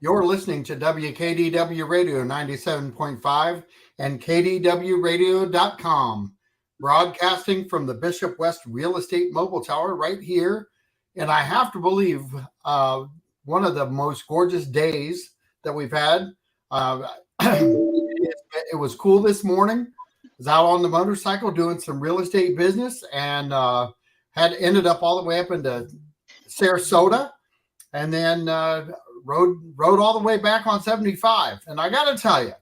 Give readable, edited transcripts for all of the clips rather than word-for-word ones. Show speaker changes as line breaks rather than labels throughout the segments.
You're listening to WKDW Radio 97.5 and KDWRadio.com, broadcasting from the Bishop West Real Estate Mobile Tower right here. And I have to believe one of the most gorgeous days that we've had. It was cool this morning. I was out on the motorcycle doing some real estate business and had ended up all the way up into Sarasota and then rode all the way back on 75. And I got to tell you,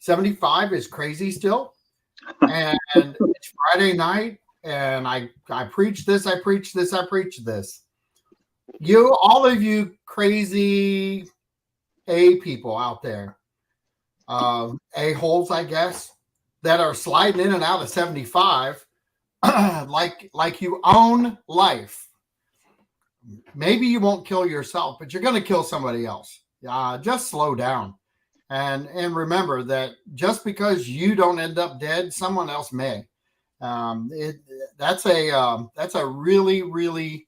75 is crazy still. And it's Friday night and I preach this, I preach this, I preach this. All of you crazy people out there, a-holes, I guess, that are sliding in and out of 75 like you own life. Maybe you won't kill yourself, but you're going to kill somebody else. Just slow down. And remember that just because you don't end up dead, someone else may. That's a really, really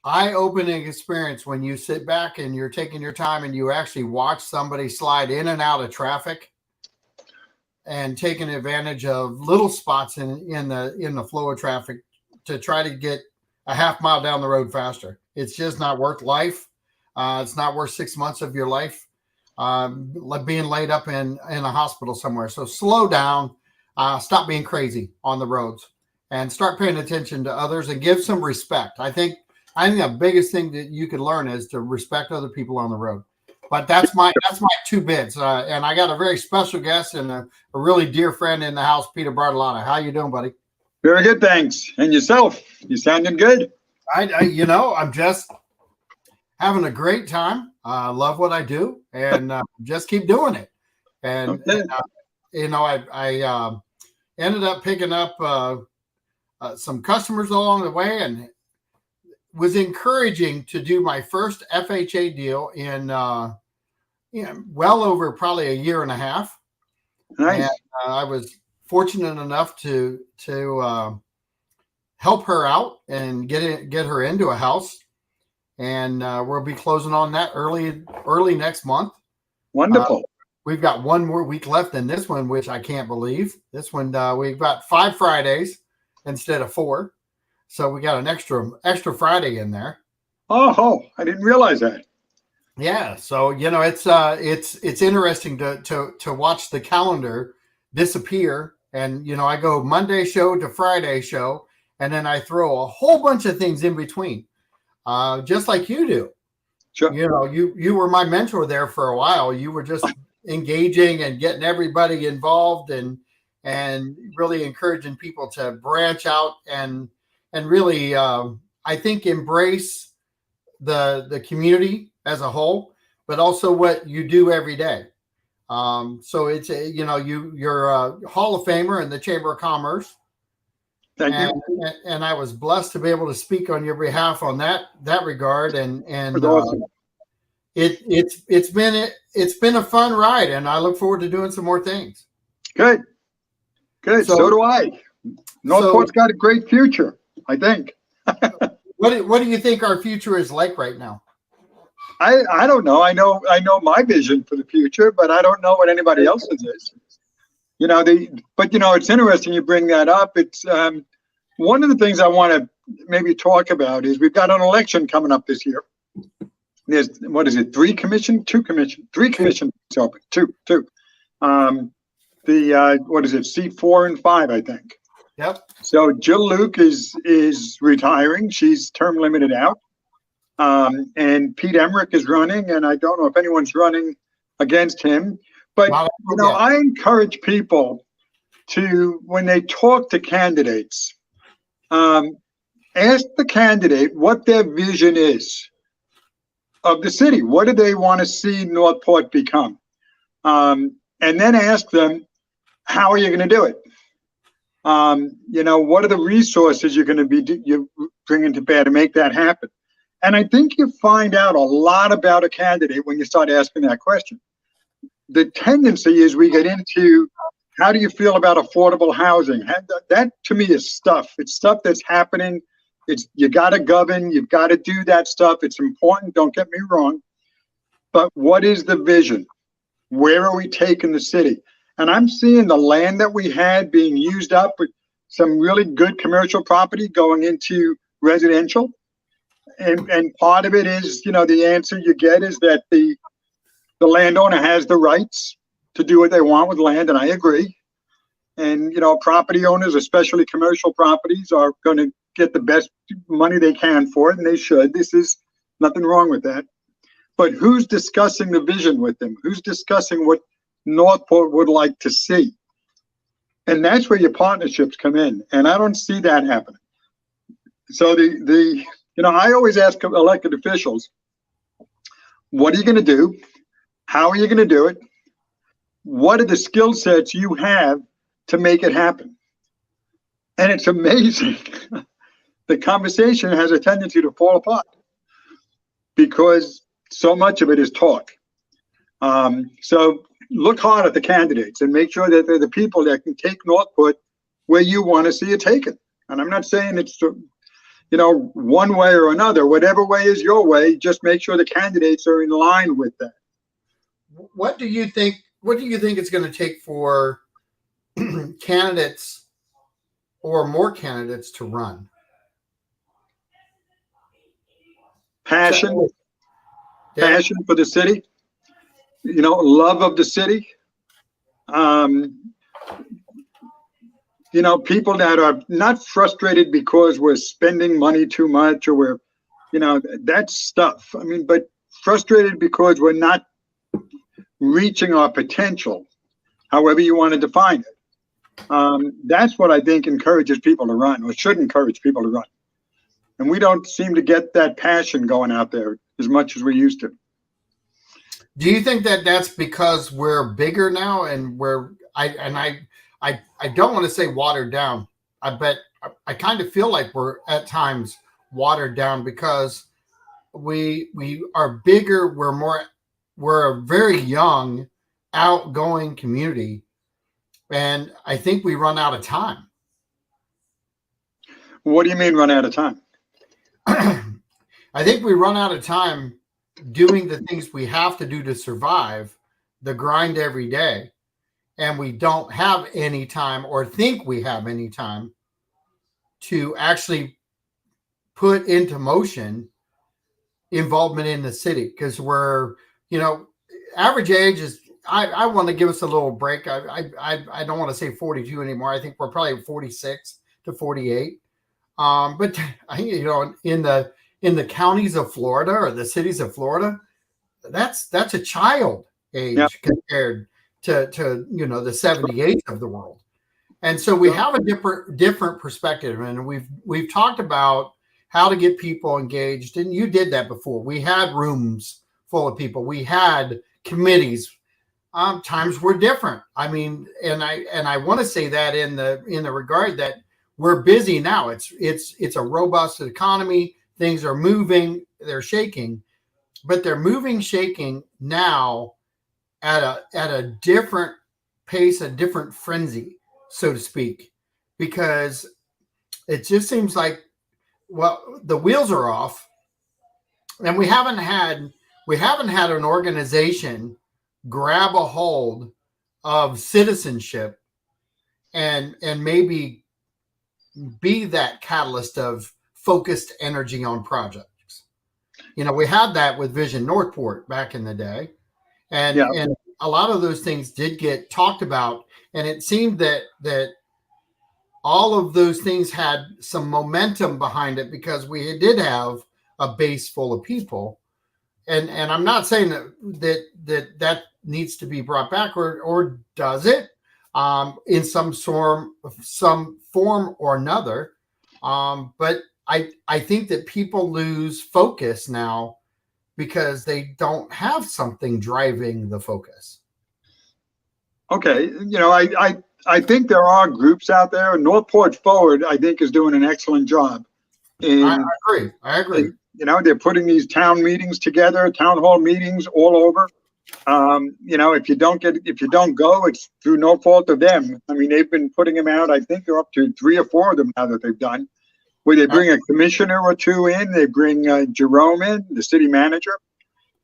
eye-opening experience when you sit back and you're taking your time and you actually watch somebody slide in and out of traffic and taking advantage of little spots in the flow of traffic to try to get a half mile down the road faster. It's just not worth life. It's not worth 6 months of your life being laid up in a hospital somewhere. So slow down, stop being crazy on the roads and start paying attention to others and give some respect. I think the biggest thing that you can learn is to respect other people on the road. But that's my 2 bits. And I got a very special guest and a really dear friend in the house, Peter Bartolotta. How you doing, buddy?
Very good, thanks. And yourself? You sounding good.
I'm just having a great time. I love what I do, and just keep doing it. And, okay. I ended up picking up some customers along the way, and was encouraging to do my first FHA deal in well over probably a year and a half.
Nice.
And I was fortunate enough to help her out and get her into a house, and we'll be closing on that early next month.
Wonderful.
We've got one more week left in this one, which I can't believe. This one we've got 5 Fridays instead of 4, so we got an extra Friday in there.
Oh, I didn't realize that.
Yeah, so it's interesting to watch the calendar disappear. And, I go Monday show to Friday show, and then I throw a whole bunch of things in between, just like you do.
Sure.
You were my mentor there for a while. You were just engaging and getting everybody involved and really encouraging people to branch out and really, I think, embrace the community as a whole, but also what you do every day. So it's you're a Hall of Famer in the Chamber of Commerce.
Thank you.
And I was blessed to be able to speak on your behalf on that regard. And
awesome.
It's been a fun ride, and I look forward to doing some more things.
Good. So do I. Northport's got a great future, I think.
What do you think our future is like right now?
I don't know. I know my vision for the future, but I don't know what anybody else's is. It's interesting you bring that up. It's one of the things I want to maybe talk about is we've got an election coming up this year. There's 3 commissions open. Two. Seat 4 and 5, I think.
Yep.
So Jill Luke is retiring. She's term limited out. And Pete Emmerich is running, and I don't know if anyone's running against him. But, I encourage people to, when they talk to candidates, ask the candidate what their vision is of the city. What do they want to see Northport become? And then ask them, how are you going to do it? What are the resources you're going to you're bringing to bear to make that happen? And I think you find out a lot about a candidate when you start asking that question. The tendency is we get into, how do you feel about affordable housing? That to me is stuff. It's stuff that's happening. You got to govern. You've got to do that stuff. It's important. Don't get me wrong. but what is the vision? Where are we taking the city? And I'm seeing the land that we had being used up with some really good commercial property going into residential. And part of it is, the answer you get is that the landowner has the rights to do what they want with land, and I agree. And, property owners, especially commercial properties, are going to get the best money they can for it, and they should. This is nothing wrong with that. But who's discussing the vision with them? Who's discussing what Northport would like to see? And that's where your partnerships come in. And I don't see that happening. So I always ask elected officials, what are you going to do? How are you going to do it? What are the skill sets you have to make it happen? And it's amazing. The conversation has a tendency to fall apart because so much of it is talk. So look hard at the candidates and make sure that they're the people that can take Northport where you want to see it taken. And I'm not saying it's, one way or another. Whatever way is your way, just make sure the candidates are in line with that.
What do you think it's going to take for candidates or more candidates to run?
Passion for the city, love of the city. People that are not frustrated because we're spending money too much or we're, that stuff. But frustrated because we're not reaching our potential, however you want to define it. That's what I think encourages people to run, or should encourage people to run. And we don't seem to get that passion going out there as much as we used to.
Do you think that that's because we're bigger now and I don't want to say watered down. I kind of feel like we're at times watered down because we are bigger. We're a very young, outgoing community. And I think we run out of time.
What do you mean run out of time?
I think we run out of time doing the things we have to do to survive, the grind every day. And we don't have any time or think we have any time to actually put into motion involvement in the city. Because we're, average age is, I want to give us a little break. I don't want to say 42 anymore. I think we're probably 46 to 48. But I think, in the counties of Florida or the cities of Florida, that's a child age. Yep. Compared to the 78 of the world. And so we have a different perspective. And we've talked about how to get people engaged. And you did that before. We had rooms full of people. We had committees. Times were different. And I want to say that in the regard that we're busy now. It's a robust economy. Things are moving, they're shaking, but they're moving, shaking now at a different pace, a different frenzy, so to speak, because it just seems like, the wheels are off, and we haven't had an organization grab a hold of citizenship and maybe be that catalyst of focused energy on projects. We had that with Vision Northport back in the day. And a lot of those things did get talked about. And it seemed that all of those things had some momentum behind it because we did have a base full of people. And I'm not saying that needs to be brought back or does it in some form or another. But I think that people lose focus now because they don't have something driving the focus.
Okay. I think there are groups out there. Northport Forward, I think, is doing an excellent job.
I agree.
They're putting these town meetings together, town hall meetings all over. If you don't go, it's through no fault of them. They've been putting them out. I think they're up to 3 or 4 of them now that they've done, where they bring a commissioner or 2 in. They bring Jerome in, the city manager,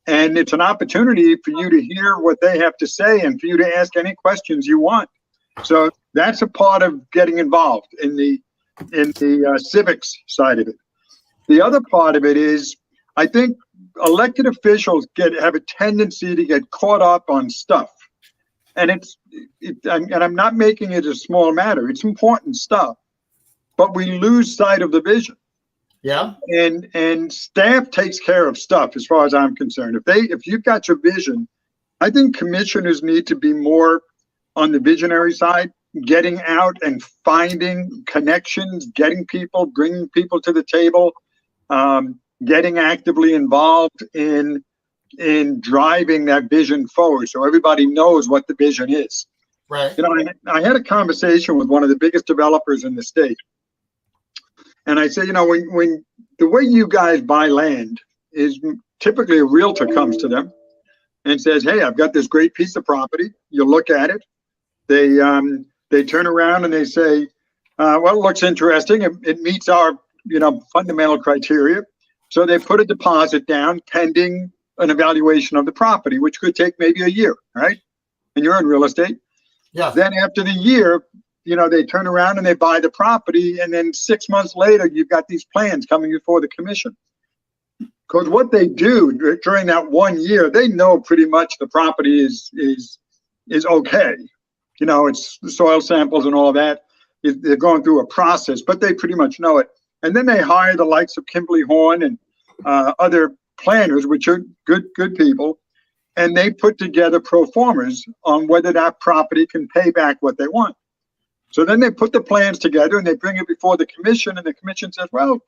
And it's an opportunity for you to hear what they have to say and for you to ask any questions you want. So that's a part of getting involved in the civics side of it. The other part of it is, I think elected officials have a tendency to get caught up on stuff. And I'm not making it a small matter. It's important stuff, but we lose sight of the vision.
Yeah.
And staff takes care of stuff as far as I'm concerned. If you've got your vision, I think commissioners need to be more on the visionary side, getting out and finding connections, getting people, bringing people to the table, getting actively involved in driving that vision forward so everybody knows what the vision is.
Right.
You know, I had a conversation with one of the biggest developers in the state. And I said, you know, when the way you guys buy land is typically a realtor comes to them and says, hey, I've got this great piece of property. You look at it. They turn around and they say, well, it looks interesting. It meets our, you know, fundamental criteria. So they put a deposit down pending an evaluation of the property, which could take maybe a year, right? And you're in real estate.
Yeah.
Then after the year, you know, they turn around and they buy the property. And then 6 months later, you've got these plans coming before the commission. Because what they do during that 1 year, they know pretty much the property is okay. You know, it's the soil samples and all of that. They're going through a process, but they pretty much know it. And then they hire the likes of Kimberly Horn and other planners, which are good people, and they put together pro formas on whether that property can pay back what they want. So then they put the plans together and they bring it before the commission, and the commission says, well,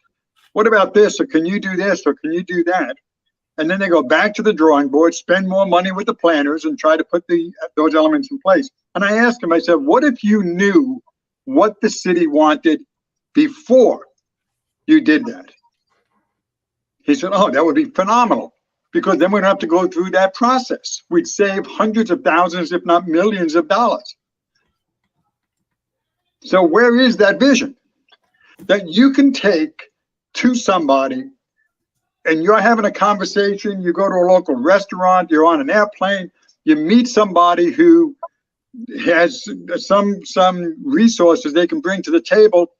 what about this? Or can you do this? Or can you do that? And then they go back to the drawing board, spend more money with the planners and try to put those elements in place. And I asked him, I said, what if you knew what the city wanted before you did that? He said, oh, that would be phenomenal, because then we don't have to go through that process. We'd save hundreds of thousands, if not millions of dollars. So where is that vision that you can take to somebody and you're having a conversation, you go to a local restaurant, you're on an airplane, you meet somebody who has some resources they can bring to the table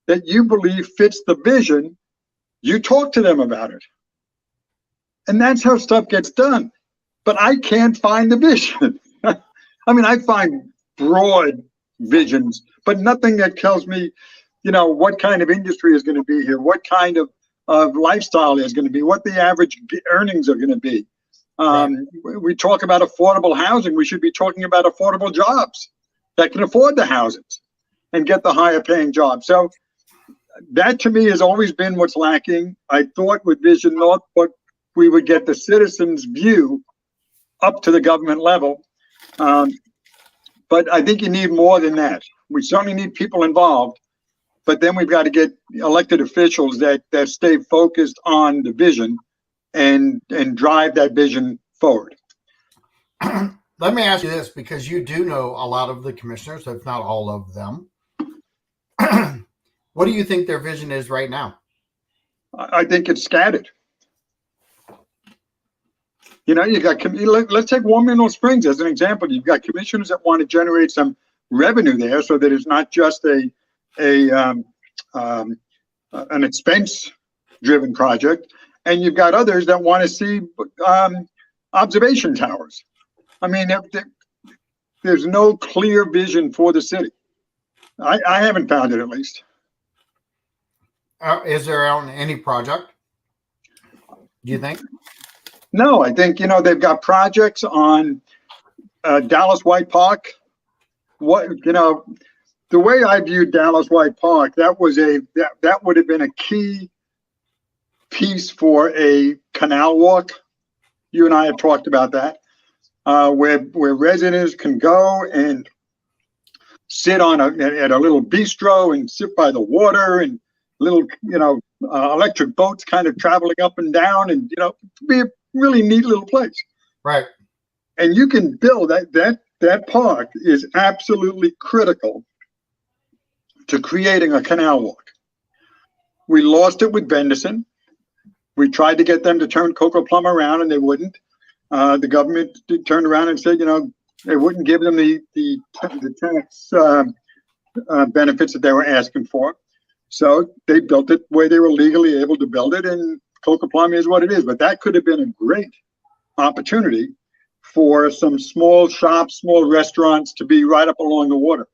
that you believe fits the vision, you talk to them about it. And that's how stuff gets done. But I can't find the vision. I mean, I find broad visions, but nothing that tells me, you know, what kind of industry is going to be here, what kind of lifestyle is going to be, what the average earnings are going to be. We talk about affordable housing. We should be talking about affordable jobs that can afford the houses and get the higher paying jobs. So that to me has always been what's lacking. I thought with Vision North, but we would get the citizens' view up to the government level. But I think you need more than that. We certainly need people involved, but then we've got to get elected officials that stay focused on the vision and drive that vision forward.
Let me ask you this, because you do know a lot of the commissioners, if not all of them. What do you think their vision is right now?
I think it's scattered. You know, let's take Warm Mineral Springs as an example. You've got commissioners that want to generate some revenue there so that it's not just an expense-driven project. And you've got others that want to see observation towers. I mean, there's no clear vision for the city. I haven't found it, at least.
Is there on any project, do you think?
No, I think, you know, they've got projects on Dallas White Park. What, you know, the way I viewed Dallas White Park, that would have been a key piece for a canal walk. You and I have talked about that, where residents can go and sit at a little bistro and sit by the water, and little, you know, electric boats kind of traveling up and down, and, you know, be a really neat little place.
Right.
And you can build that park is absolutely critical to creating a canal walk. We lost it with Bendison. We tried to get them to turn Coco Plum around and they wouldn't. the government turned around and said, they wouldn't give them the tax benefits that they were asking for. So they built it where they were legally able to build it, and Coco Plum is what it is. But that could have been a great opportunity for some small shops, small restaurants to be right up along the water.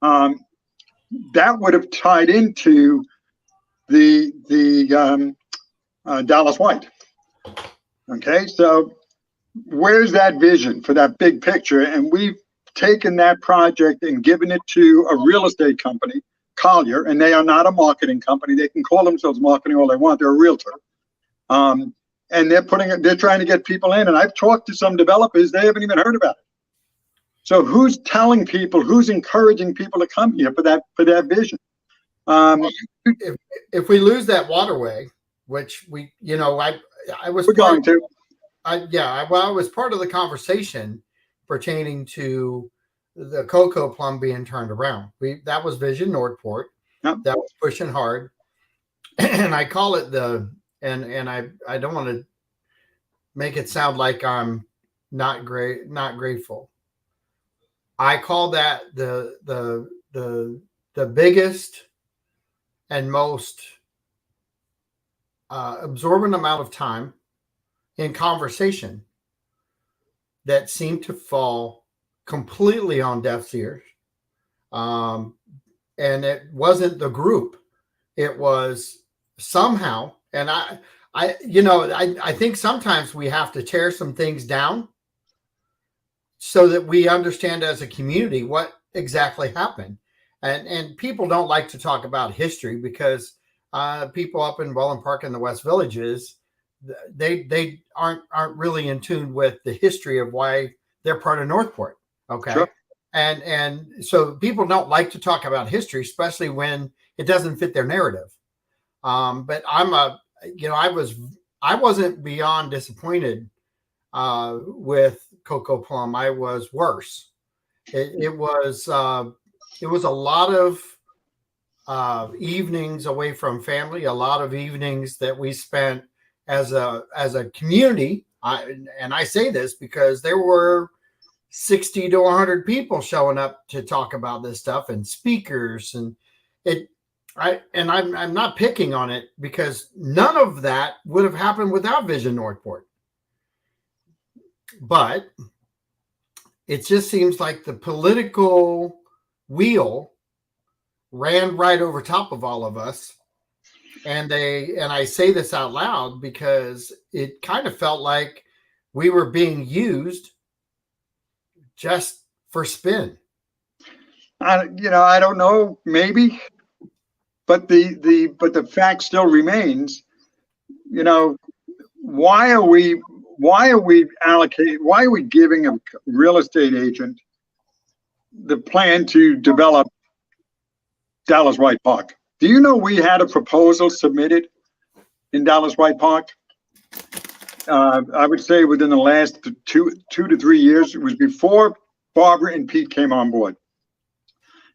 That would have tied into the Dallas White. Okay, so where's that vision for that big picture? And we've taken that project and given it to a real estate company, Collier, and they are not a marketing company. They can call themselves marketing all they want. They're a realtor. And they're trying to get people in. And I've talked to some developers, they haven't even heard about it. So who's telling people, who's encouraging people to come here for that vision?
If we lose that waterway, which I was I was part of the conversation pertaining to the Coco Plum being turned around. That was Vision Northport.
Yep.
That was pushing hard. And I call it and I don't want to make it sound like I'm not grateful. I call that the biggest and most absorbent amount of time in conversation that seemed to fall completely on deaf ears. And it wasn't the group. It was somehow, and I think sometimes we have to tear some things down so that we understand as a community what exactly happened. And people don't like to talk about history because people up in Welland Park and the West Villages, they aren't really in tune with the history of why they're part of Northport. Okay. Sure. And so people don't like to talk about history, especially when it doesn't fit their narrative. But I wasn't beyond disappointed with Coco Plum. I was worse. It was a lot of evenings away from family, a lot of evenings that we spent as a community. I say this because there were 60 to 100 people showing up to talk about this stuff and speakers, and I'm not picking on it because none of that would have happened without Vision Northport. But it just seems like the political wheel ran right over top of all of us. And I say this out loud because it kind of felt like we were being used just for spin.
I don't know, maybe, but the fact still remains. Why are we giving a real estate agent the plan to develop Dallas White Park? Do you know we had a proposal submitted in Dallas White Park? I would say within the last two to 3 years. It was before Barbara and Pete came on board,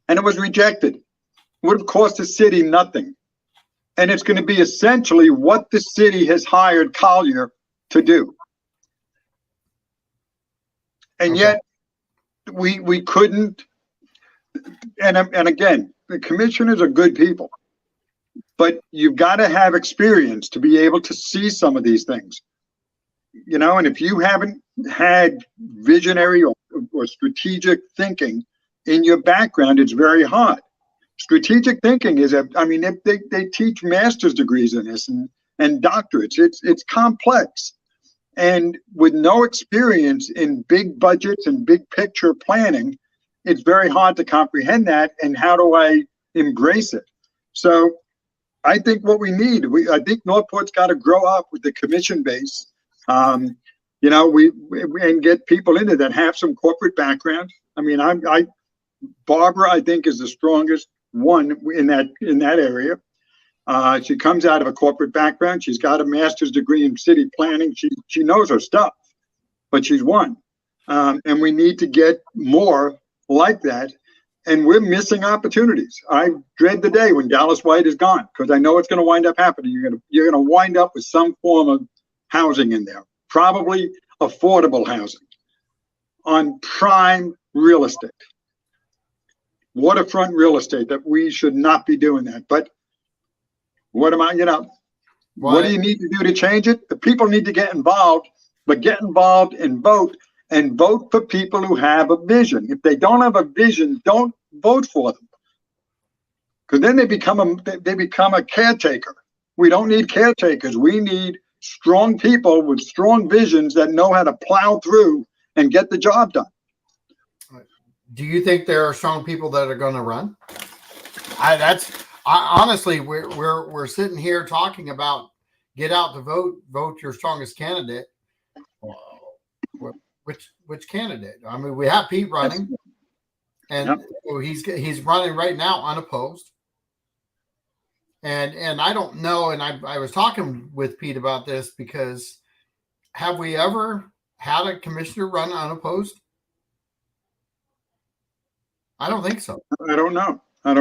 and it was rejected. It would have cost the city nothing, and it's going to be essentially what the city has hired Collier to do. And yet we couldn't. And again, the commissioners are good people, but you've got to have experience to be able to see some of these things. And if you haven't had visionary or strategic thinking in your background, it's very hard. Strategic thinking is they teach master's degrees in this and doctorates. It's complex. And with no experience in big budgets and big picture planning, it's very hard to comprehend that. And how do I embrace it? So I think what we need, I think Northport's got to grow up with the commission base. And get people in there that have some corporate background. Barbara, I think, is the strongest one in that area. She comes out of a corporate background. She's got a master's degree in city planning. She knows her stuff, but she's one. And we need to get more like that. And we're missing opportunities. I dread the day when Dallas White is gone, because I know it's going to wind up happening. You're going to wind up with some form of housing in there. Probably, affordable housing, on prime real estate, waterfront real estate, that we should not be doing that. But what am I, what do you need to do to change it? The people need to get involved, but get involved and vote for people who have a vision. If they don't have a vision, don't vote for them, because then they become a caretaker. We don't need caretakers. We need strong people with strong visions that know how to plow through and get the job done.
Do you think there are strong people that are going to run? Honestly, we're sitting here talking about get out to vote your strongest candidate. Which candidate? I mean, we have Pete running, and he's running right now unopposed. And I don't know, and I was talking with Pete about this, because have we ever had a commissioner run unopposed? I don't think so.
I don't know. I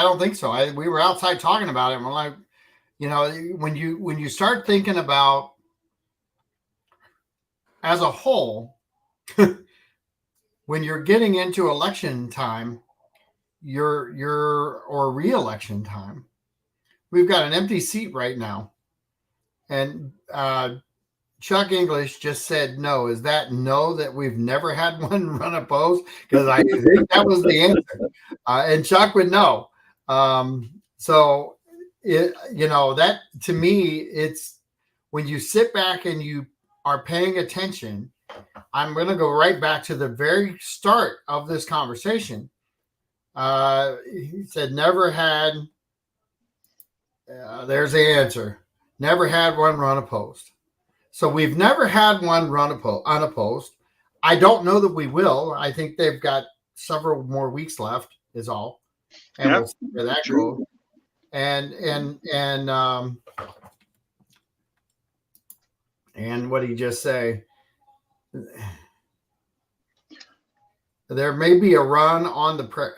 don't think so. We were outside talking about it, and we're like, when you start thinking about as a whole, when you're getting into election time, or re-election time, we've got an empty seat right now, and Chuck English just said no. Is that no, that we've never had one run opposed? Because I think that was the answer, and Chuck would know. So that, to me, it's when you sit back and you are paying attention. I'm going to go right back to the very start of this conversation. He said, never had, there's the answer, never had one run opposed. So we've never had one run unopposed. I don't know that we will. I think they've got several more weeks left is all. And we'll see where that goes. And what did he just say? There may be a run on the prairie.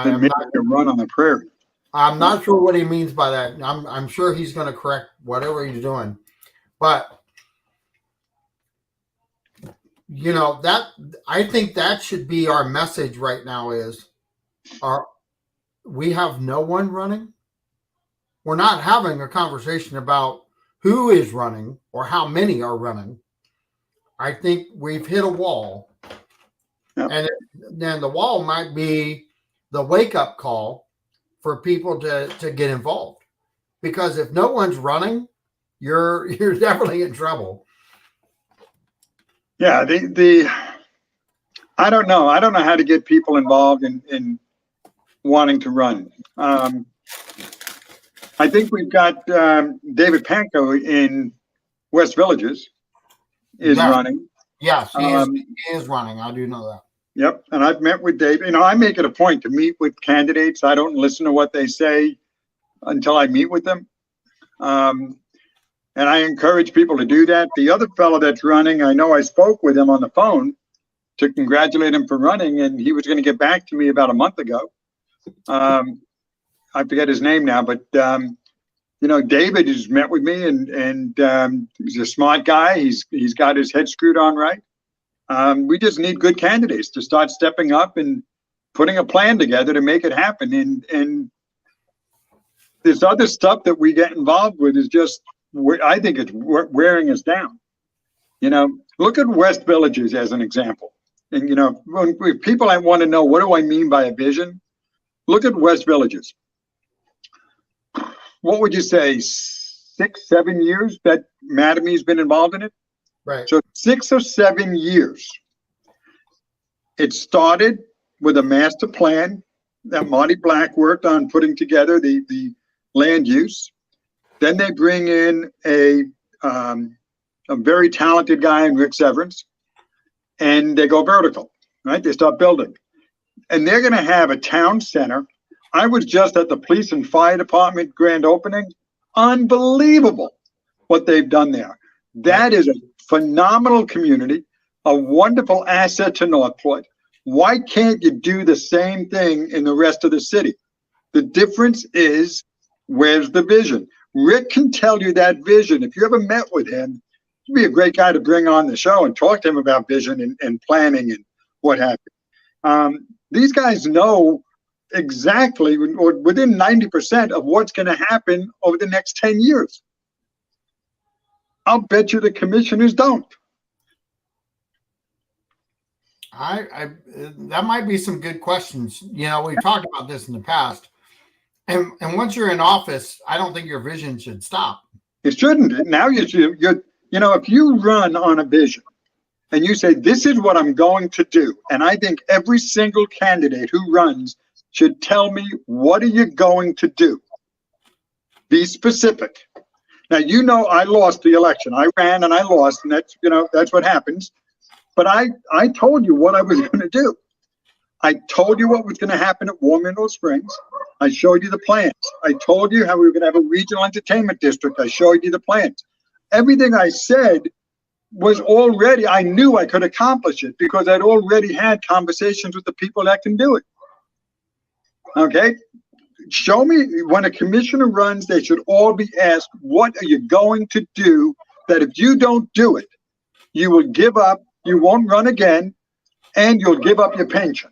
There may be a run on the prairie.
I'm not sure what he means by that. I'm sure he's going to correct whatever he's doing, but that, I think that should be our message right now is we have no one running. We're not having a conversation about who is running or how many are running. I think we've hit a wall. Yep. And then the wall might be the wake-up call for people to get involved. Because if no one's running, you're definitely in trouble.
Yeah, I don't know. I don't know how to get people involved in wanting to run. I think we've got David Panko in West Villages is running.
Yes, he is running. I do know that.
Yep, and I've met with David. I make it a point to meet with candidates. I don't listen to what they say until I meet with them. And I encourage people to do that. The other fellow that's running, I know I spoke with him on the phone to congratulate him for running, and he was going to get back to me about a month ago. I forget his name now, but David has met with me, and he's a smart guy. He's got his head screwed on right. We just need good candidates to start stepping up and putting a plan together to make it happen. And this other stuff that we get involved with is just, I think it's wearing us down. Look at West Villages as an example. And, when people want to know, what do I mean by a vision? Look at West Villages. What would you say, 6-7 years that Mattamy been involved in it?
Right.
So 6 or 7 years. It started with a master plan that Marty Black worked on putting together the land use. Then they bring in a very talented guy in Rick Severance, and they go vertical, right? They start building. And they're going to have a town center. I was just at the police and fire department grand opening. Unbelievable what they've done there. That is a phenomenal community, a wonderful asset to Northport. Why can't you do the same thing in the rest of the city? The difference is, where's the vision? Rick can tell you that vision. If you ever met with him, he'd be a great guy to bring on the show and talk to him about vision and planning and what have you. These guys know exactly, or within 90% of what's going to happen over the next 10 years. I'll bet you the commissioners don't.
That might be some good questions. You know, we've talked about this in the past. And once you're in office, I don't think your vision should stop.
It shouldn't. Now if you run on a vision and you say, this is what I'm going to do, and I think every single candidate who runs should tell me, what are you going to do? Be specific. Now, I lost the election. I ran and I lost, and that's what happens. But I told you what I was going to do. I told you what was going to happen at Warm Mineral Springs. I showed you the plans. I told you how we were going to have a regional entertainment district. I showed you the plans. Everything I said was already, I knew I could accomplish it because I'd already had conversations with the people that can do it. Okay? Show me, when a commissioner runs, they should all be asked, what are you going to do that if you don't do it, you will give up, you won't run again, and you'll give up your pension?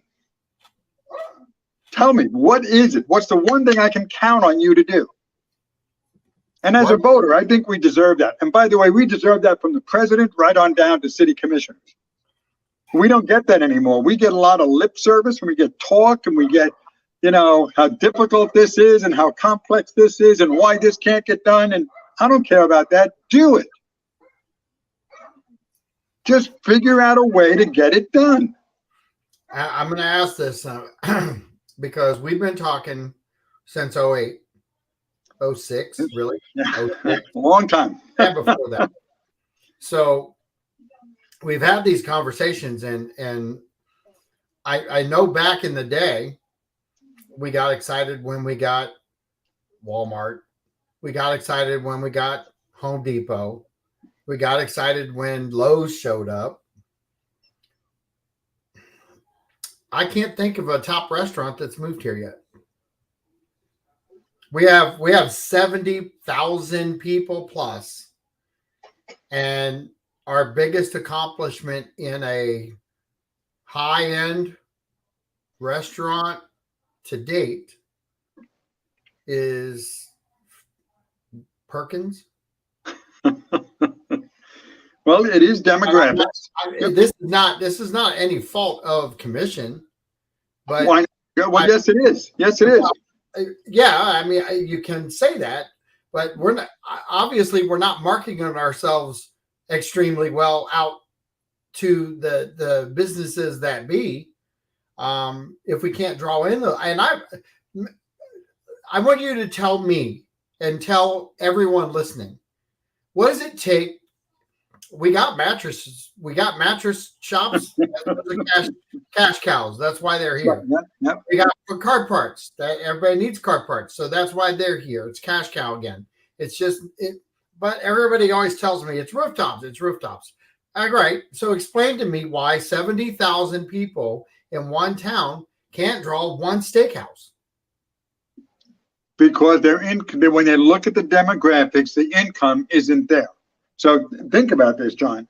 Tell me, what is it? What's the one thing I can count on you to do? And as a voter, I think we deserve that. And by the way, we deserve that from the president right on down to city commissioners. We don't get that anymore. We get a lot of lip service, and we get talk, and we get, how difficult this is and how complex this is and why this can't get done. And I don't care about that. Do it. Just figure out a way to get it done.
I'm going to ask this because we've been talking since 08, 06, really?
Yeah. 06. A long time.
Yeah, before that. So we've had these conversations, and I know back in the day, we got excited when we got Walmart. We got excited when we got Home Depot. We got excited when Lowe's showed up. I can't think of a top restaurant that's moved here yet. We have 70,000 people plus, and our biggest accomplishment in a high-end restaurant to date is
Well, it is demographics.
This is not any fault of commission, but
yes, it is. Yes, it is.
Yeah, I mean, you can say that, but we're not marketing ourselves extremely well out to the businesses that be. If we can't draw in and I want you to tell me and tell everyone listening, what does it take? We got mattresses. We got mattress shops. cash cows. That's why they're here.
Yep.
We got car parts. That everybody needs car parts, so that's why they're here. It's cash cow again. It's just it. But everybody always tells me it's rooftops. It's rooftops. All right. So explain to me why 70,000 people in one town can't draw one steakhouse.
Because when they look at the demographics, the income isn't there. So think about this, John.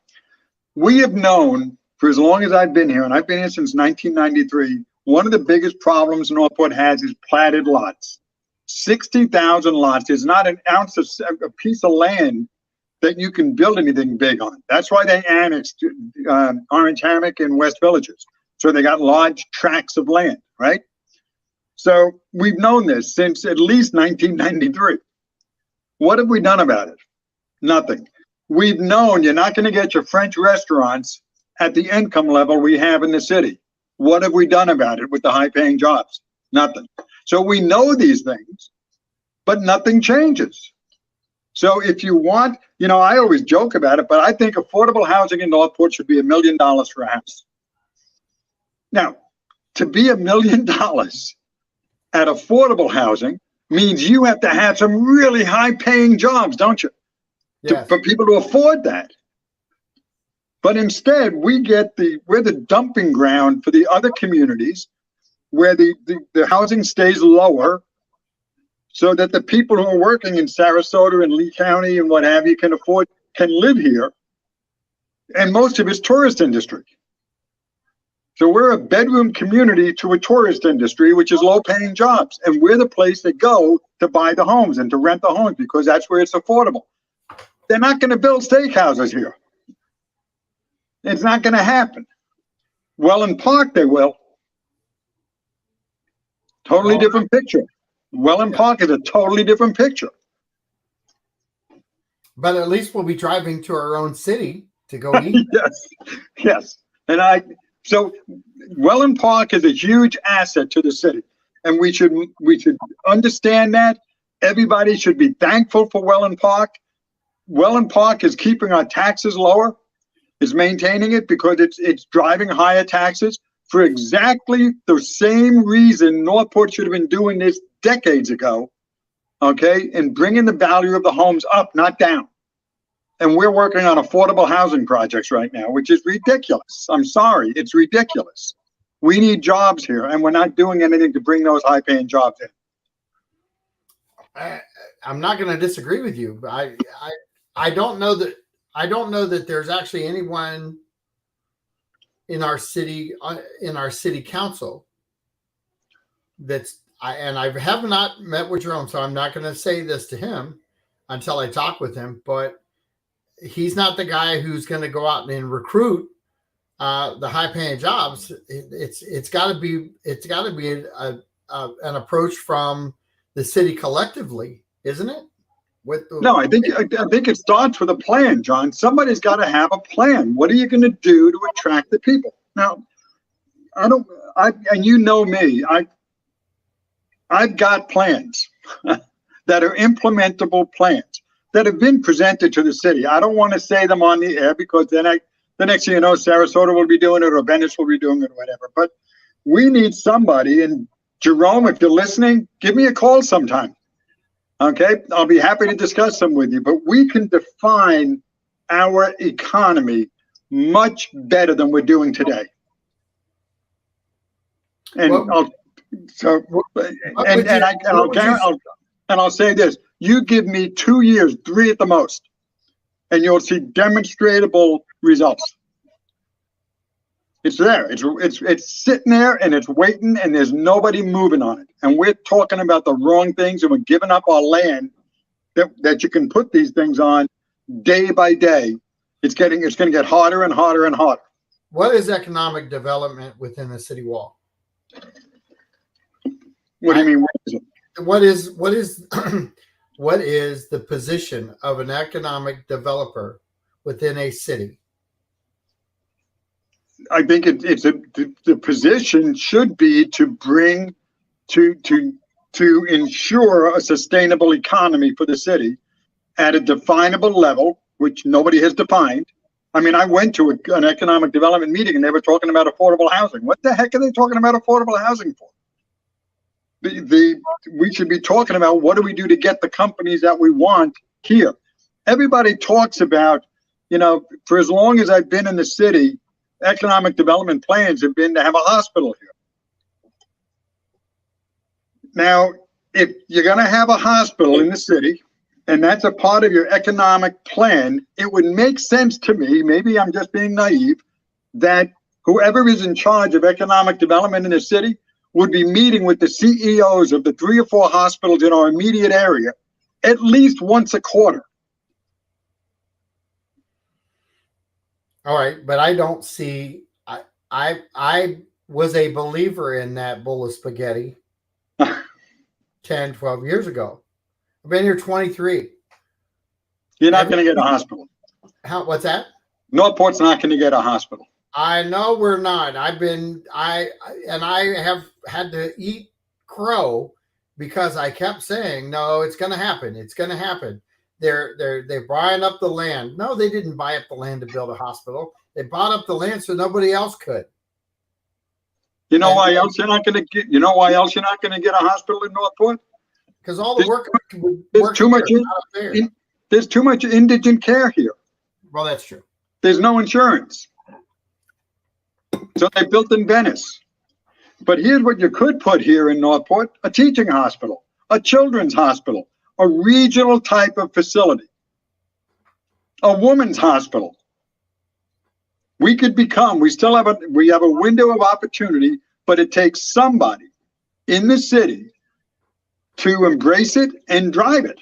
We have known for as long as I've been here, and I've been here since 1993, one of the biggest problems Northport has is platted lots. 60,000 lots is not an ounce of a piece of land that you can build anything big on. That's why they annexed Orange Hammock and West Villages. So they got large tracts of land, right? So we've known this since at least 1993. What have we done about it? Nothing. We've known you're not going to get your French restaurants at the income level we have in the city. What have we done about it with the high-paying jobs? Nothing. So we know these things, but nothing changes. So if you want, I always joke about it, but I think affordable housing in Northport should be $1 million for a house. Now, to be $1 million at affordable housing means you have to have some really high-paying jobs, don't you?
Yes.
For people to afford that. But instead, we're the dumping ground for the other communities where the housing stays lower so that the people who are working in Sarasota and Lee County and what have you can live here. And most of it's tourist industry. So we're a bedroom community to a tourist industry, which is low-paying jobs. And we're the place they go to buy the homes and to rent the homes because that's where it's affordable. They're not going to build steakhouses here. It's not going to happen. Welland Park, they will. Totally different picture. Welland Park is a totally different picture.
But at least we'll be driving to our own city to go eat.
Yes. So Welland Park is a huge asset to the city, and we should understand that. Everybody should be thankful for Welland Park. Welland Park is keeping our taxes lower, is maintaining it because it's driving higher taxes for exactly the same reason Northport should have been doing this decades ago, okay, and bringing the value of the homes up, not down. And we're working on affordable housing projects right now, which is ridiculous. I'm sorry, it's ridiculous. We need jobs here, and we're not doing anything to bring those high-paying jobs in.
I'm not going to disagree with you. I don't know that there's actually anyone in our city council and I have not met with Jerome, so I'm not going to say this to him until I talk with him, but he's not the guy who's going to go out and recruit the high-paying jobs. It's got to be an approach from the city collectively, isn't it?
No, I think it starts with a plan, John. Somebody's got to have a plan. What are you going to do to attract the people? Now, and you know me, I've got plans that are implementable plans that have been presented to the city. I don't want to say them on the air because then the next thing you know, Sarasota will be doing it or Venice will be doing it or whatever. But we need somebody, and Jerome, if you're listening, give me a call sometime. Okay, I'll be happy to discuss them with you, but we can define our economy much better than we're doing today. And I'll say this: you give me 2 years, 3 at the most, and you'll see demonstrable results. It's there. It's sitting there and it's waiting, and there's nobody moving on it. And we're talking about the wrong things, and we're giving up our land that you can put these things on day by day. It's going to get harder and harder and harder.
What is economic development within the city wall?
What do you mean?
What is what is the position of an economic developer within a city?
I think the position should be to bring to ensure a sustainable economy for the city at a definable level, which nobody has defined. I mean, I went to an economic development meeting and they were talking about affordable housing. What the heck are they talking about affordable housing for? We should be talking about what do we do to get the companies that we want here. Everybody talks about, for as long as I've been in the city, economic development plans have been to have a hospital here. Now, if you're going to have a hospital in the city, and that's a part of your economic plan, it would make sense to me, maybe I'm just being naive, that whoever is in charge of economic development in the city would be meeting with the CEOs of the 3 or 4 hospitals in our immediate area at least once a quarter.
All right, but I don't see. I was a believer in that bowl of spaghetti 10, 12 years ago. I've been here 23.
You're not going to get a hospital.
What's that?
Northport's not going to get a hospital.
I know we're not. I have had to eat crow because I kept saying, no, it's going to happen. It's going to happen. They're buying up the land. No, they didn't buy up the land to build a hospital. They bought up the land so nobody else could.
You know why else you're not going to get? You know why else you're not going to get a hospital in Northport?
Because all the work
there's too much indigent care here.
Well, that's true.
There's no insurance, so they built in Venice. But here's what you could put here in Northport: a teaching hospital, a children's hospital, a regional type of facility, a woman's hospital. We could become, we have a window of opportunity, but it takes somebody in the city to embrace it and drive it.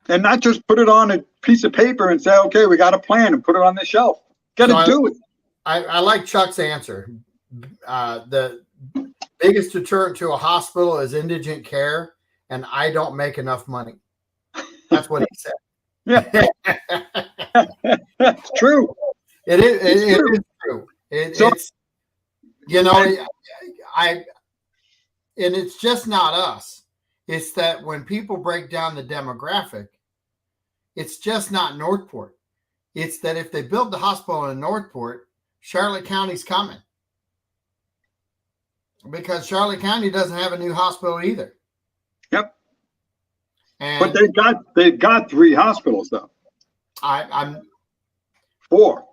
And not just put it on a piece of paper and say, okay, we got a plan, and put it on the shelf. Got to do it.
I like Chuck's answer. The biggest deterrent to a hospital is indigent care, and I don't make enough money. That's what he said.
Yeah. That's true.
It is true. It's, you know, and it's just not us. It's that when people break down the demographic, it's just not Northport. It's that if they build the hospital in Northport, Charlotte County's coming. Because Charlotte County doesn't have a new hospital either.
Yep.
And
but they've got 3 hospitals though.
I'm
4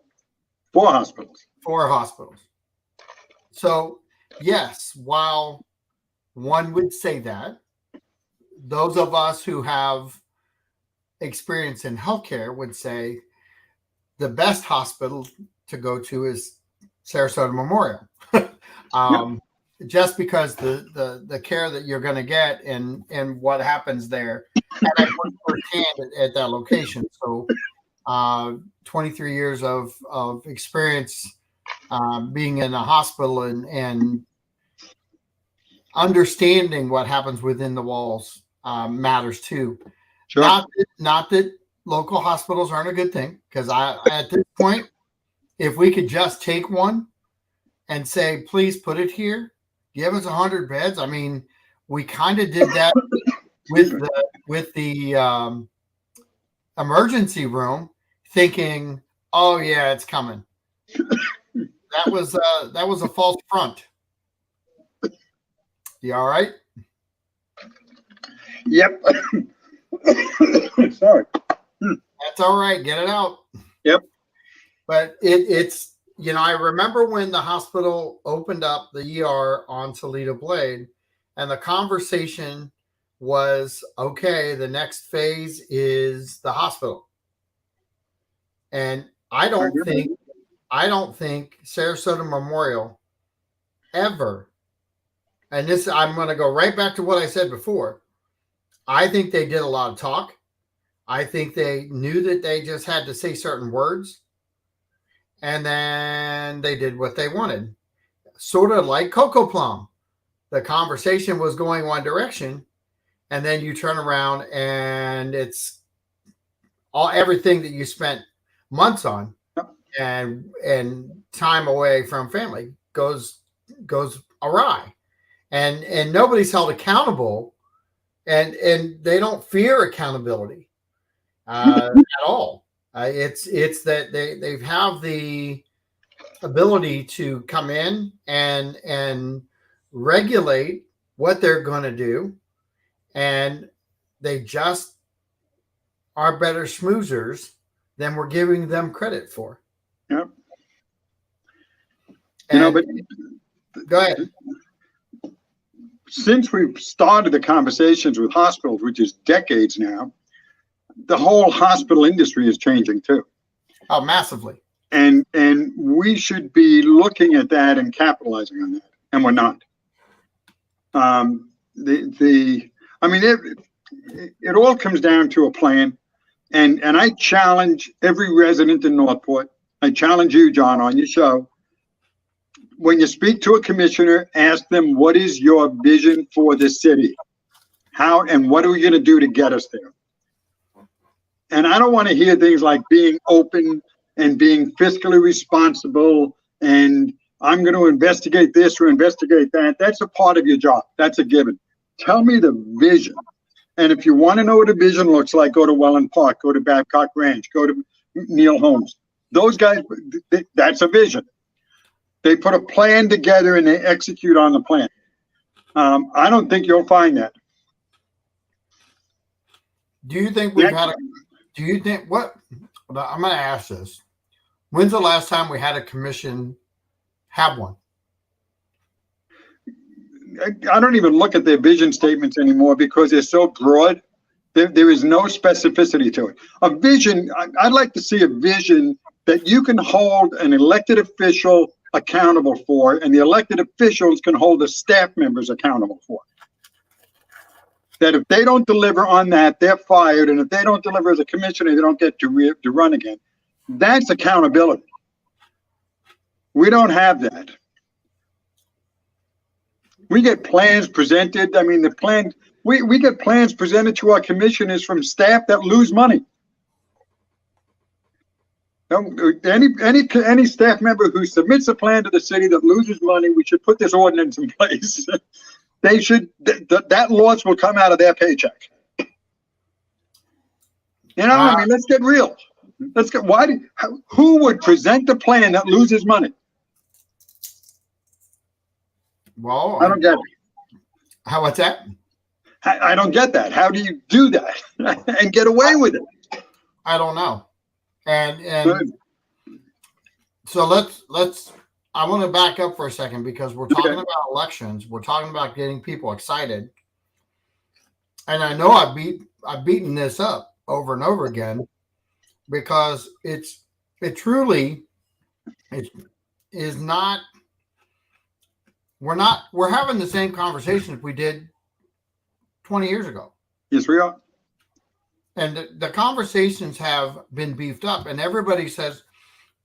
hospitals.
4 hospitals. So yes, while one would say that, those of us who have experience in healthcare would say the best hospital to go to is Sarasota Memorial. Just because the care that you're going to get and what happens there. And I worked firsthand at that location. So 23 years of experience being in a hospital and understanding what happens within the walls matters too.
Sure.
Not that local hospitals aren't a good thing, because at this point, if we could just take one and say, please put it here, give us 100 beds. I mean, we kind of did that with the emergency room, thinking, oh yeah, it's coming. That was a false front. You all right?
Yep. Sorry.
That's all right. Get it out.
Yep.
But it's, you know, I remember when the hospital opened up the ER on Toledo Blade, and the conversation was, okay, the next phase is the hospital. And I don't think Sarasota Memorial ever, and this, I'm going to go right back to what I said before. I think they did a lot of talk. I think they knew that they just had to say certain words, and then they did what they wanted. Sort of like Coco Plum. The conversation was going one direction, and then you turn around and it's everything that you spent months on and time away from family goes awry, and nobody's held accountable, and they don't fear accountability at all. It's that they have the ability to come in and regulate what they're going to do, and they just are better schmoozers than we're giving them credit for.
Yep.
But go ahead.
Since we've started the conversations with hospitals, which is decades now, the whole hospital industry is changing too.
Oh, massively.
And we should be looking at that and capitalizing on that, and we're not. It all comes down to a plan, and I challenge every resident in Northport. I challenge you, John, on your show. When you speak to a commissioner, ask them, what is your vision for the city? How and what are we going to do to get us there? And I don't want to hear things like being open and being fiscally responsible and I'm going to investigate this or investigate that. That's a part of your job. That's a given. Tell me the vision. And if you want to know what a vision looks like, go to Welland Park, go to Babcock Ranch, go to Neil Holmes. Those guys, that's a vision. They put a plan together and they execute on the plan. I don't think you'll find that.
Do you think I'm going to ask this. When's the last time we had a commission have one?
I don't even look at their vision statements anymore because they're so broad. There is no specificity to it. A vision, I'd like to see a vision that you can hold an elected official accountable for, and the elected officials can hold the staff members accountable for. That if they don't deliver on that, they're fired, and if they don't deliver as a commissioner, they don't get to run again. That's accountability. We don't have that. We get plans presented. I mean, we get plans presented to our commissioners from staff that lose money. Any staff member who submits a plan to the city that loses money, we should put this ordinance in place. They should, that loss will come out of their paycheck. I mean, let's get real. Who would present a plan that loses money?
Well,
I don't get it.
What's that?
I don't get that. How do you do that and get away with it?
I don't know. And so let's I want to back up for a second, because we're talking about elections. We're talking about getting people excited. And I know I've beaten this up over and over again, because it truly is not. We're having the same conversations we did 20 years ago.
Yes, we are.
And the conversations have been beefed up, and everybody says,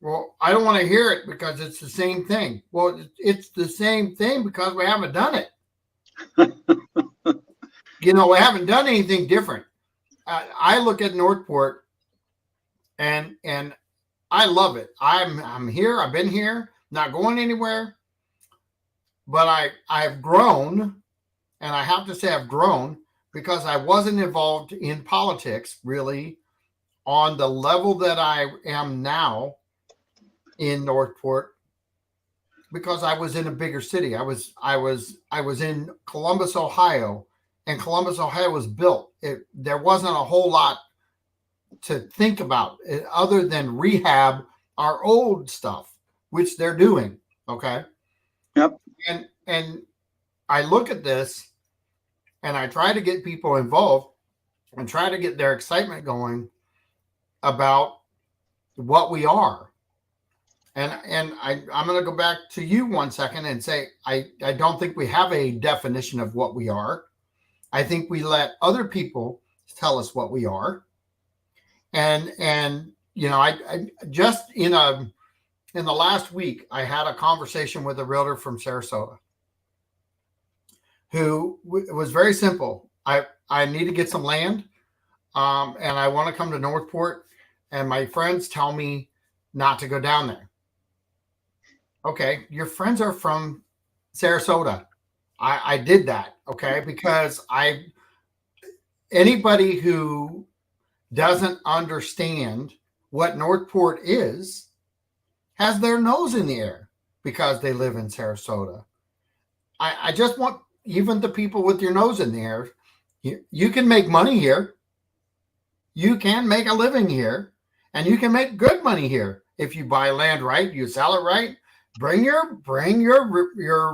well, I don't want to hear it because it's the same thing. Well, it's the same thing because we haven't done it. We haven't done anything different. I look at Northport and I love it. I'm here. I've been here, not going anywhere. But I've grown, and I have to say I've grown, because I wasn't involved in politics really on the level that I am now in Northport, because I was in a bigger city. I was in Columbus, Ohio, and Columbus, Ohio was built. There wasn't a whole lot to think about other than rehab our old stuff, which they're doing. Okay.
Yep.
And I look at this and I try to get people involved and try to get their excitement going about what we are. And I'm going to go back to you 1 second and say, I don't think we have a definition of what we are. I think we let other people tell us what we are. And I just in the last week, I had a conversation with a realtor from Sarasota who was very simple. I need to get some land, and I want to come to Northport, and my friends tell me not to go down there. Okay, your friends are from Sarasota. I did that, okay, because anybody who doesn't understand what Northport is has their nose in the air because they live in Sarasota. I just want even the people with your nose in the air. You can make money here. You can make a living here, and you can make good money here if you buy land right, you sell it right. Bring your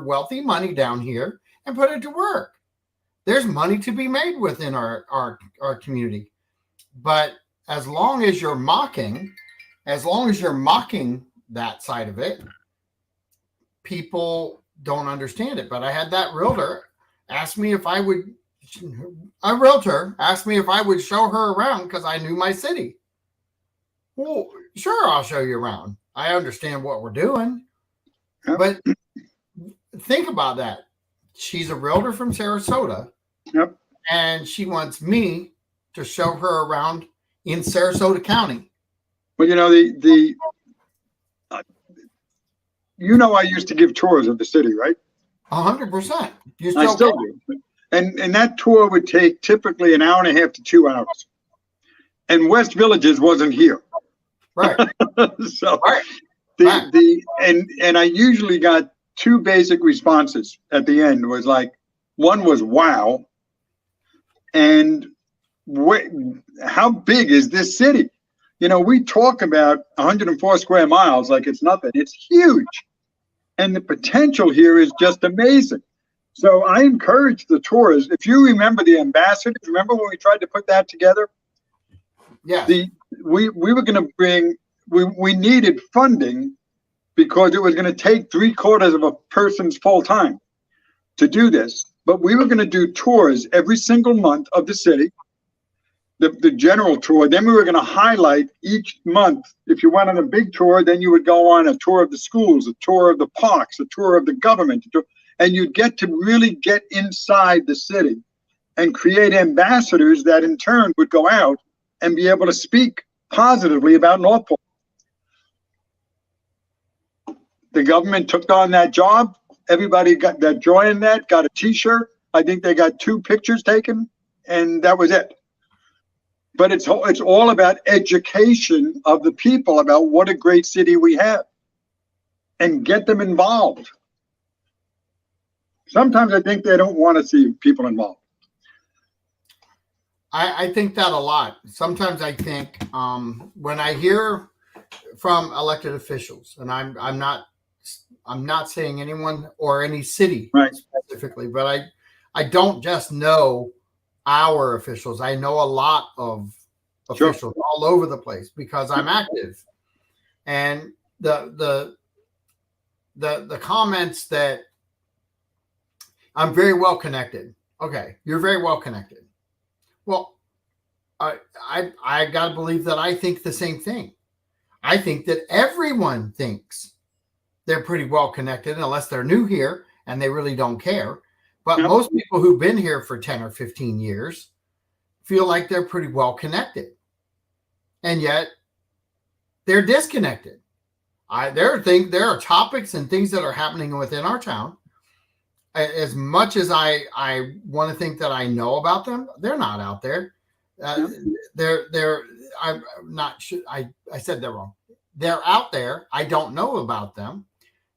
wealthy money down here and put it to work. There's money to be made within our community, but as long as you're mocking that side of it, people don't understand it. But I had that realtor ask me if I would show her around because I knew my city. Well, sure, I'll show you around. I understand what we're doing. Yep. But think about that. She's a realtor from Sarasota.
Yep.
And she wants me to show her around in Sarasota County.
Well, I used to give tours of the city, right?
100%.
I still do. And that tour would take typically an hour and a half to 2 hours. And West Villages wasn't here.
Right.
So
right.
And I usually got two basic responses at the end. Was like, one was wow, and how big is this city? We talk about 104 square miles like it's nothing. It's huge, and the potential here is just amazing. So I encourage the tours. If you remember the ambassadors, remember when we tried to put that together?
Yes.
We were going to bring, we needed funding because it was going to take 3/4 of a person's full time to do this. But we were going to do tours every single month of the city, the general tour. Then we were going to highlight each month. If you went on a big tour, then you would go on a tour of the schools, a tour of the parks, a tour of the government, and you'd get to really get inside the city and create ambassadors that in turn would go out and be able to speak positively about Northport. The government took on that job. Everybody got that joined that, got a t-shirt. I think they got 2 pictures taken, and that was it. But it's all about education of the people about what a great city we have and get them involved. Sometimes I think they don't want to see people involved.
I think that a lot. Sometimes I think when I hear from elected officials, and I'm not saying anyone or any city
right.
specifically, but I don't just know our officials. I know a lot of officials sure. all over the place because I'm active, and the comments that I'm very well connected. Okay, you're very well connected. Well, I got to believe that I think the same thing. I think that everyone thinks they're pretty well connected unless they're new here and they really don't care. But yep. most people who've been here for 10 or 15 years feel like they're pretty well connected. And yet they're disconnected. There are topics and things that are happening within our town. As much as I want to think that I know about them, they're not out there. I'm not sure. I said that wrong. They're out there. I don't know about them.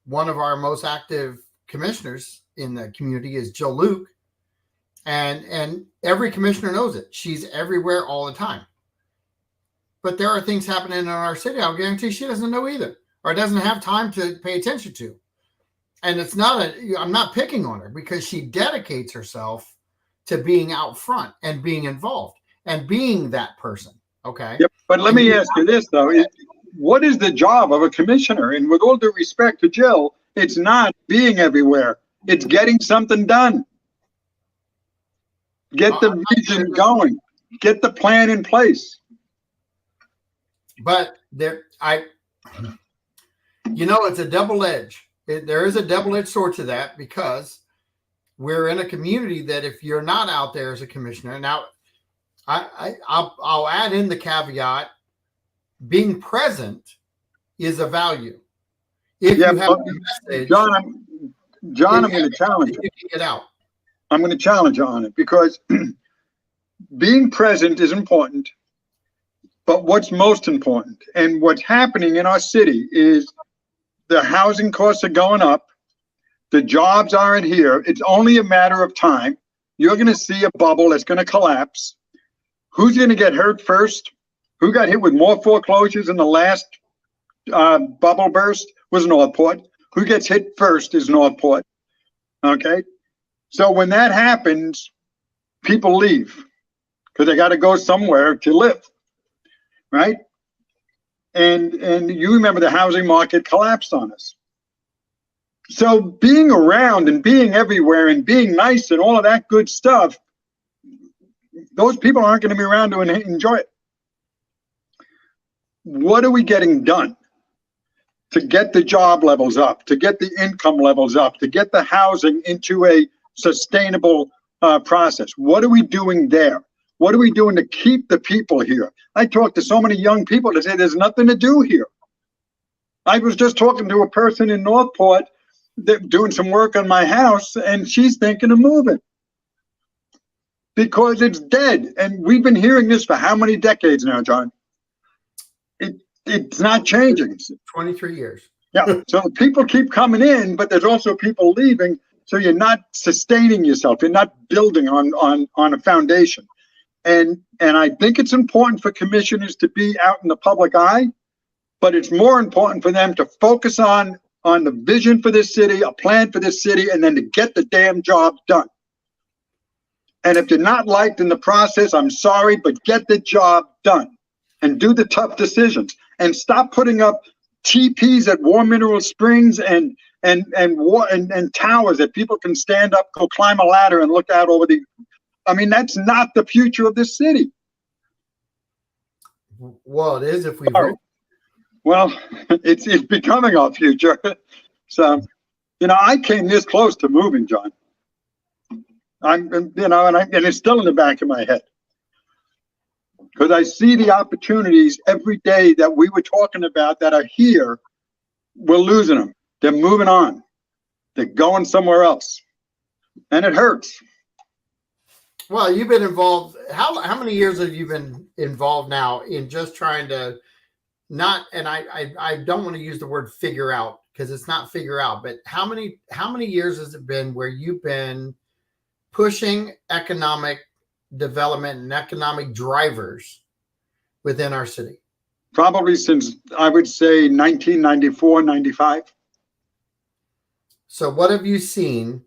One of our most active commissioners in the community is Jill Luke, and every commissioner knows it. She's everywhere all the time. But there are things happening in our city. I'll guarantee she doesn't know either, or doesn't have time to pay attention to. And it's not I'm not picking on her because she dedicates herself to being out front and being involved and being that person. Okay.
Yep. But let me ask you this though. What is the job of a commissioner? And with all due respect to Jill, it's not being everywhere. It's getting something done. Get the vision going. Get the plan in place.
But it's a double-edged. There is a double-edged sword to that because we're in a community that if you're not out there as a commissioner, now I'll add in the caveat, being present is a value. If you have a message,
John, I'm going to challenge you.
Get out.
I'm going to challenge you on it because being present is important, but what's most important and what's happening in our city is the housing costs are going up. The jobs aren't here. It's only a matter of time. You're going to see a bubble that's going to collapse. Who's going to get hurt first? Who got hit with more foreclosures in the last bubble burst was Northport. Who gets hit first is Northport. Okay? So when that happens, people leave because they got to go somewhere to live. Right? And you remember the housing market collapsed on us. So being around and being everywhere and being nice and all of that good stuff, those people aren't going to be around to enjoy it. What are we getting done to get the job levels up, to get the income levels up, to get the housing into a sustainable process? What are we doing there? What are we doing to keep the people here? I talk to so many young people that say there's nothing to do here. I was just talking to a person in Northport doing some work on my house, and she's thinking of moving because it's dead. And we've been hearing this for how many decades now, John? It's not changing.
23 years.
Yeah. So people keep coming in, but there's also people leaving. So you're not sustaining yourself. You're not building on a foundation. And I think it's important for commissioners to be out in the public eye, but it's more important for them to focus on on the vision for this city, a plan for this city, and then to get the damn job done. And if you're not liked in the process, I'm sorry, but get the job done and do the tough decisions and stop putting up TPs at War Mineral Springs and towers that people can stand up, go climb a ladder and look out over the. I mean, that's not the future of this city.
Well, it is if we vote.
Well, it's becoming our future. So, I came this close to moving, John. And it's still in the back of my head. Because I see the opportunities every day that we were talking about that are here. We're losing them. They're moving on. They're going somewhere else. And it hurts.
Well, you've been involved. How many years have you been involved now in just trying to not, and I don't want to use the word figure out because it's not figure out, but how many years has it been where you've been pushing economic development and economic drivers within our city?
Probably since, I would say, 1994, 95.
So what have you seen?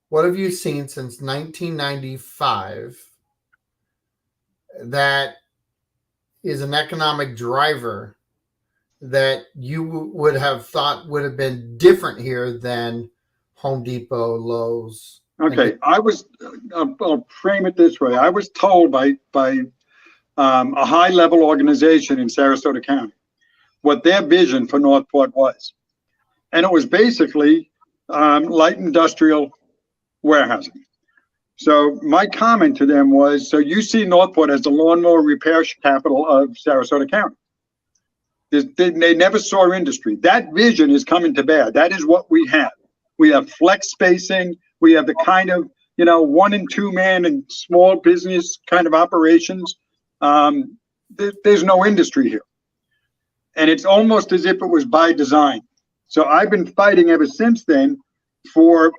What have you seen since 1995 that is an economic driver that you would have thought would have been different here than Home Depot, Lowe's?
Okay, I'll frame it this way. I was told by a high-level organization in Sarasota County what their vision for Northport was. And it was basically light industrial warehousing. So my comment to them was, so you see Northport as the lawnmower repair capital of Sarasota County. They never saw industry. That vision is coming to bear. That is what we have. We have flex spacing. We have the kind of, 1 and 2 man and small business kind of operations. There's no industry here. And it's almost as if it was by design. So I've been fighting ever since then for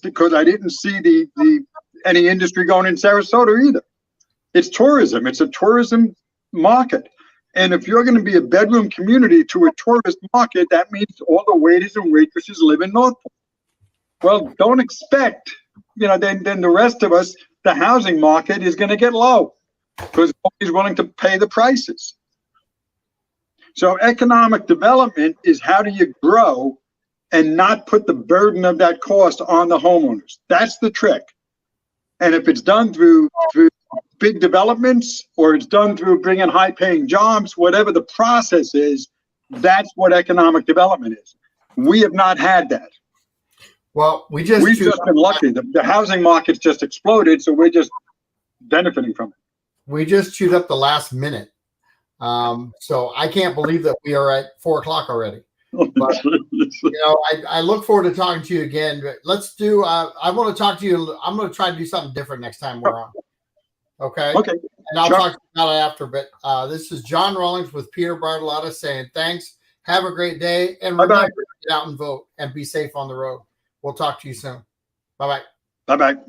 because I didn't see any industry going in Sarasota either. It's tourism. It's a tourism market. And if you're going to be a bedroom community to a tourist market, that means all the waiters and waitresses live in Northport. Well, don't expect, then the rest of us, the housing market is going to get low because nobody's willing to pay the prices. So economic development is how do you grow and not put the burden of that cost on the homeowners. That's the trick. And if it's done through big developments or it's done through bringing high-paying jobs, whatever the process is, that's what economic development is. We have not had that.
Well, we've
just been lucky. The housing market's just exploded, so we're just benefiting from it.
We just chewed up the last minute. So I can't believe that we are at 4:00 already. But, I look forward to talking to you again. But let's do, I want to talk to you. I'm going to try to do something different next time we're on. Okay.
Okay.
And I'll talk to you about it after. But this is John Rawlings with Peter Bartolotta saying thanks. Have a great day. And remember, get out and vote and be safe on the road. We'll talk to you soon. Bye-bye.
Bye-bye.